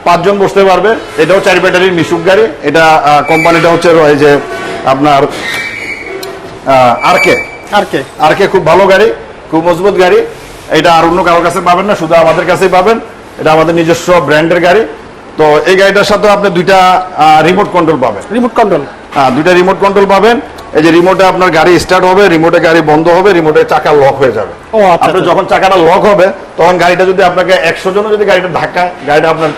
5 জন বসতে পারবে। এটাও 4 ব্যাটারির মিশুক গাড়ি। এটা কোম্পানিটা হচ্ছে এই যে আপনার আরকে আর কে আরকে, খুব ভালো গাড়ি, খুব মজবুত গাড়ি। এটা আর অন্য কারোর কাছে পাবেন না, শুধু আমাদের কাছেই পাবেন। এটা আমাদের নিজস্ব ব্র্যান্ডের গাড়ি। তো এই গাড়িটার সাথে আপনি দুইটা রিমোট কন্ট্রোল পাবেন। রিমোট কন্ট্রোল দুইটা রিমোট কন্ট্রোল পাবেন। এই যে রিমোটে আপনার গাড়ি স্টার্ট হবে, রিমোটে গাড়ি বন্ধ হবে, রিমোটে চাকা লক হয়ে যাবে। ও আচ্ছা আপনার যখন চাকাটা লক হবে তখন গাড়িটা যদি আপনাকে 100 জন যদি গাড়িটা ধাক্কায়, গাড়িটা আপনার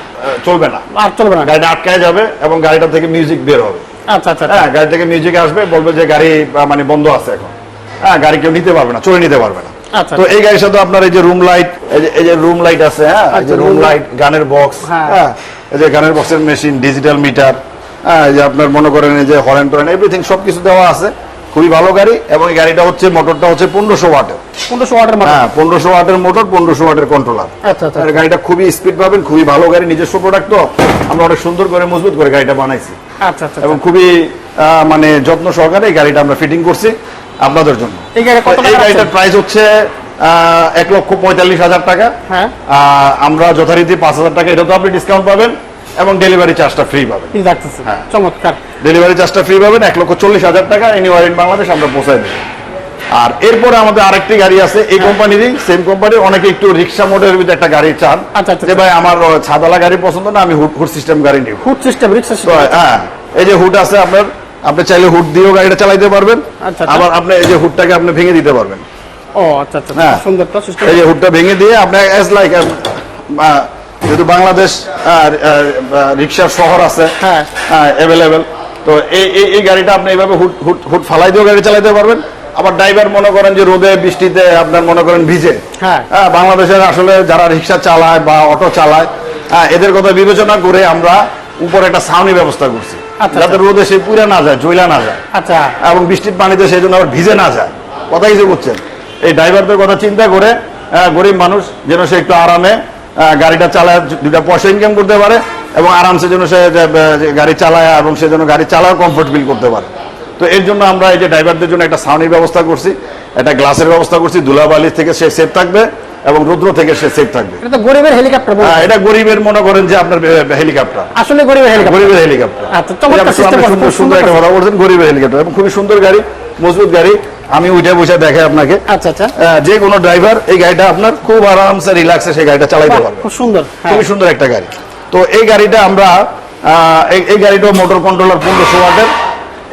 চলবে না, আর চলবে না। গাড়িটা আটকায় যাবে, এবং গাড়িটা থেকে মিউজিক বের হবে। আচ্ছা আচ্ছা হ্যাঁ, গাড়ি থেকে মিউজিক আসবে, বলবে যে গাড়ি মানে বন্ধ আছে এখন। হ্যাঁ, গাড়ি কেউ নিতে পারবে না, চলে নিতে পারবে না। আচ্ছা। তো এই গাড়ির সাথে আপনার এই যে রুম লাইট, এই যে রুম লাইট আছে, হ্যাঁ, এই যে আচ্ছা, রুম room লাইট, গানের বক্স, হ্যাঁ। হ্যাঁ, এই যে গানের বক্সের মেশিন, ডিজিটাল মিটার, হ্যাঁ, এই যে আপনার মনে করেন এই যে হরেন টরেন এভরিথিং সবকিছু দেওয়া আছে। খুবই ভালো গাড়ি, এবং এই গাড়িটা হচ্ছে মোটরটা হচ্ছে 1500 ওয়াটের। 1500 ওয়াটের মতো। হ্যাঁ, 1500 ওয়াটের মোটর, 1500 ওয়াটের কন্ট্রোলার। আচ্ছা আচ্ছা আর গাড়িটা খুবই স্পিড পাবেন, খুবই ভালো গাড়ি, নিজস্ব প্রোডাক্ট। তো আমরা অনেক সুন্দর করে মজবুত করে গাড়িটা বানাইছি, আচ্ছা আচ্ছা এবং খুবই মানে যত্ন সহকারে এই গাড়িটা আমরা ফিটিং করছি আপনাদের জন্য। এই গাড়ি কত তো এই টাকা গাড়িটার প্রাইস হচ্ছে 1,45,000 টাকা। হ্যাঁ। আমরা যথারীতি 5,000 টাকা এটা তো আপনি ডিসকাউন্ট পাবেন, এবং ডেলিভারি চার্জটা ফ্রি পাবেন। কি রাখতেছে হ্যাঁ। চমৎকার। ডেলিভারি চার্জটা ফ্রি পাবেন, 1,40,000 টাকা এনিওয়ার ইন বাংলাদেশ আমরা পৌঁছাই দেব। আর এরপরে আমাদের আরেকটি গাড়ি আছে এই কোম্পানিরই, সেম কোম্পানির। অনেকে একটু রিক্সা মোডের ভিতরে একটা গাড়ি চান, আচ্ছা, আচ্ছা, যে ভাই আমার ছাদওয়ালা গাড়ি পছন্দ না, আমি হুড সিস্টেম গাড়ি নিব। ফুড সিস্টেম রিক্সা তো সিস্টেম। হ্যাঁ, এই যে হুড আছে আপনার, আপনি চাইলে হুড দিয়েও গাড়িটা চালাইতে পারবেন। আচ্ছা, আচ্ছা। আবার আপনি এই যে হুডটাকে আপনি ভেঙে দিতে পারবেন। ও আচ্ছা আচ্ছা হ্যাঁ। সুন্দর তো সিস্টেম। এই যে হুডটা ভেঙে দিয়ে আপনি অ্যাজ লাইক, যেহেতু বাংলাদেশ রিক্সার শহর আছে, হ্যাঁ। অ্যাভেলেবেল, তো এই গাড়িটা আপনি এইভাবে হুড ফালাই দিয়েও গাড়ি চালাতে পারবেন। আবার ড্রাইভার মনে করেন যে রোদে বৃষ্টিতে আপনার মনে করেন ভিজে, হ্যাঁ। বাংলাদেশের আসলে যারা রিক্সা চালায় বা অটো চালায়, এদের কথা বিবেচনা করে আমরা উপরে একটা ছাউনি ব্যবস্থা করছি, আচ্ছা, যাতে রোদে সে পুড়ে না যায়, জ্বলা না যায়, আচ্ছা এবং বৃষ্টির পানিতে সেই জন্য আবার ভিজে না যায়। কথা কিছু বুঝছেন? এই ড্রাইভারদের কথা চিন্তা করে গরিব মানুষ যেন সে একটু আরামে গাড়িটা চালায়, দুটা পয়সা ইনকাম করতে পারে, এবং আরামসে যেন সে গাড়ি চালায়, এবং সে যেন গাড়ি চালায় কমফোর্ট ফিল করতে পারে। তো এর জন্য আমরা এই যে ড্রাইভারদের জন্য একটা ছাউনির ব্যবস্থা করছি, একটা গ্লাসের ব্যবস্থা করছি, ধুলাবালি থেকে সে সেফ থাকবে, এবং রৌদ্র থেকে সে সেফ থাকবে। এটা তো গরিবের হেলিকপ্টার। এটা গরিবের মনে করেন যে আপনার হেলিকপ্টার, আসলে গরিবের হেলিকপ্টার। গরিবের হেলিকপ্টার। আচ্ছা, চমৎকার system বলছেন, খুব সুন্দর একটা কথা বলছেন, গরিবের হেলিকপ্টার, এবং খুবই সুন্দর গাড়ি, মজবুত গাড়ি। আমি উঠে বসে দেখে আপনাকে, আচ্ছা আচ্ছা যে কোনো ড্রাইভার এই গাড়িটা আপনার খুব আরামসে রিল্যাক্সে সেই গাড়িটা চালাইতে বাহ, পারবে। খুব সুন্দর। হ্যাঁ। খুবই সুন্দর একটা গাড়ি। তো এই গাড়িটা আমরা এই গাড়িটাও মোটর কন্ট্রোলার 1500 ওয়াটের।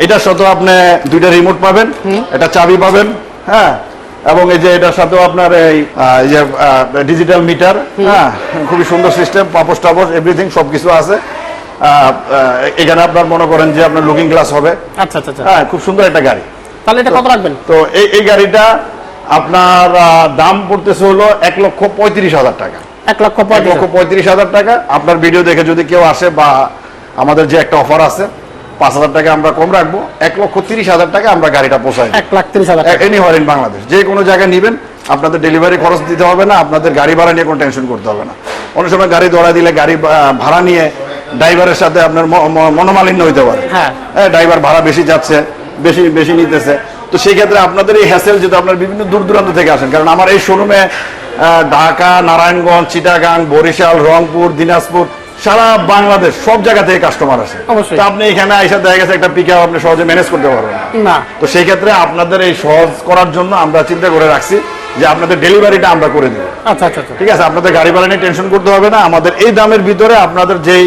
এটার সাথে আপনি দুইটা রিমোট পাবেন, একটা চাবি পাবেন, হ্যাঁ, এবং এই যে এটার সাথেও আপনার এই যে ডিজিটাল মিটার, হ্যাঁ, খুবই সুন্দর সিস্টেম, পাপোশ টাপোশ এভরিথিং সবকিছু আছে। এখানে আপনার মনে করেন যে আপনার লুকিং গ্লাস হবে। আচ্ছা আচ্ছা আচ্ছা। হ্যাঁ, খুব সুন্দর একটা গাড়ি। তাহলে এটা কত রাখবেন? তো এই গাড়িটা আপনার দাম পড়তেছে হলো 1,35,000 টাকা। 1,35,000 টাকা। আপনার ভিডিও দেখে যদি কেউ আসে, বা আমাদের যে একটা অফার আছে 5,000 টাকা আমরা কম রাখবো, 1,30,000 টাকা আমরা গাড়িটা পৌঁছাই। 1,30,000 টাকা। এনিহোয়ার ইন বাংলাদেশ, যে কোনো জায়গায় নিবেন আপনাদের ডেলিভারি খরচ দিতে হবে না, আপনাদের গাড়ি ভাড়া নিয়ে কোনো টেনশন করতে হবে না। অনেক সময় গাড়ি দৌড়া দিলে গাড়ি ভাড়া নিয়ে ড্রাইভারের সাথে আপনার মনোমালিন্য হইতে পারে। হ্যাঁ। ড্রাইভার ভাড়া বেশি যাচ্ছে, বেশি নিতেছে, তো সেই ক্ষেত্রে আপনাদের এই হ্যাসেল যেহেতু আপনার বিভিন্ন দূর দূরান্ত থেকে আসেন, কারণ আমার এই শোরুমে ঢাকা, নারায়ণগঞ্জ, চিটাগাং, বরিশাল, রংপুর, দিনাজপুর, সারা বাংলাদেশ সব জায়গা থেকে কাস্টমার আসে। অবশ্যই। তো আপনি এখানে এসে দেখা গেছে একটা পিক আপ আপনি সহজে ম্যানেজ করতে পারবেন না। না, তো সেই ক্ষেত্রে আপনাদের এই সহজ করার জন্য আমরা চিন্তা করে রাখছি যে আপনাদের ডেলিভারিটা আমরা করে দেব। আচ্ছা আচ্ছা আচ্ছা। ঠিক আছে, আপনাদের গাড়ি ভাড়া নিয়ে টেনশন করতে হবে না। আমাদের এই দামের ভিতরে আপনাদের যেই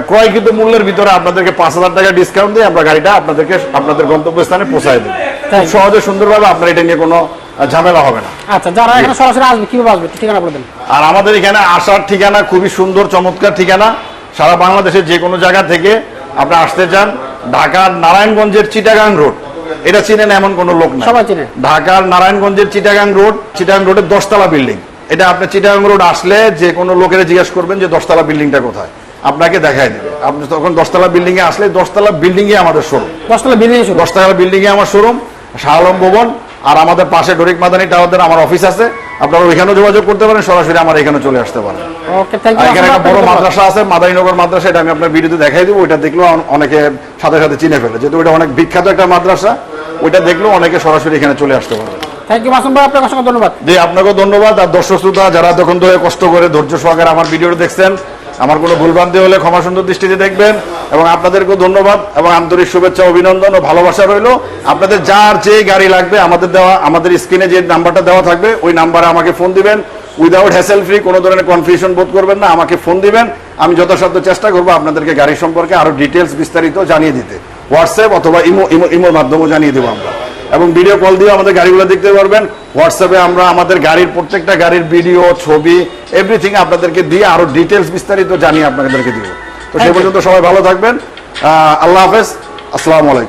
ক্রয়কৃত মূল্যের ভিতরে আপনাদেরকে 5,000 টাকা ডিসকাউন্ট দিয়ে আমরা গাড়িটা আপনাদেরকে আপনাদের গন্তব্যস্থানে পৌঁছায় দেব। খুব সহজে সুন্দরভাবে আপনার এটা নিয়ে কোনো ঝামেলা হবে না। আচ্ছা, যারা এখানে সরাসরি আসবে কিভাবে আসবে ঠিকানা বলে দেন। আর আমাদের এখানে আসার ঠিকানা খুবই সুন্দর, চমৎকার ঠিকানা। সারা বাংলাদেশের যে কোনো জায়গা থেকে আপনি আসতে চান, ঢাকার নারায়ণগঞ্জের চিটাগাং রোড, এটা চিনেন এমন কোনো লোক না, সবাই চিনে। ঢাকার নারায়ণগঞ্জের চিটাগাং রোডের 10তলা বিল্ডিং। এটা আপনি চিটাগাং রোড আসলে যে কোনো লোকের জিজ্ঞেস করবেন যে 10তলা বিল্ডিংটা কোথায়, আপনাকে দেখাই দেবে। আপনি তখন 10তলা বিল্ডিং এ আসলে 10তলা বিল্ডিং এ আমাদের শোরুম, 10তলা বিল্ডিং 10তলা বিল্ডিং এ আমার শোরুম, শাহ আলম ভবন। আর আমাদের পাশে ডরিক মাদানী টাওয়ারদের আমার অফিস আছে, আপনারা ওইখানেও যোগাযোগ করতে পারেন, সরাসরি আমার এখানে চলে আসতে পারেন। ওকে, থ্যাংক আর ইউ। এখানে একটা বড় মাদ্রাসা আছে, মাদারীনগর মাদ্রাসা, এটা আমি আপনার ভিডিওতে দেখাই দিব। ওইটা দেখলেও অনেকে সাথে সাথে চিনে ফেলে, যেহেতু ওইটা অনেক বিখ্যাত একটা মাদ্রাসা, ওইটা দেখলেও অনেকে সরাসরি এখানে চলে আসতে পারবে। থ্যাংক ইউ মাসুম ভাই, আপনাকে অসংখ্য ধন্যবাদ। জি, আপনাকেও ধন্যবাদ। আর দর্শক শ্রোতা যারা তখন ধরে কষ্ট করে ধৈর্য সহকারে আমার ভিডিওটা দেখছেন, আমার কোনো ভুলভ্রান্তি হলে ক্ষমা সুন্দর দৃষ্টিতে দেখবেন, এবং আপনাদেরকেও ধন্যবাদ এবং আন্তরিক শুভেচ্ছা, অভিনন্দন ও ভালোবাসা রইল। আপনাদের যার যে গাড়ি লাগবে আমাদের স্ক্রিনে যে নাম্বারটা দেওয়া থাকবে ওই নাম্বারে আমাকে ফোন দিবেন, উইদাউট হ্যাসেল ফ্রি, কোনো ধরনের কনফিউশন বোধ করবেন না, আমাকে ফোন দিবেন। আমি যথাসাধ্য চেষ্টা করবো আপনাদেরকে গাড়ি সম্পর্কে আরো ডিটেলস বিস্তারিত জানিয়ে দিতে, হোয়াটসঅ্যাপ অথবা ইমোর মাধ্যমেও জানিয়ে দেবো আমরা, এবং ভিডিও কল দিয়ে আমাদের গাড়িগুলো দেখতে পারবেন। হোয়াটসঅ্যাপে আমরা আমাদের গাড়ির প্রত্যেকটা গাড়ির ভিডিও, ছবি, এভরিথিং আপনাদেরকে দিয়ে আরো ডিটেলস বিস্তারিত জানিয়ে আপনাদেরকে দিব। তো সে পর্যন্ত সবাই ভালো থাকবেন। আল্লাহ হাফেজ, আসসালামু আলাইকুম।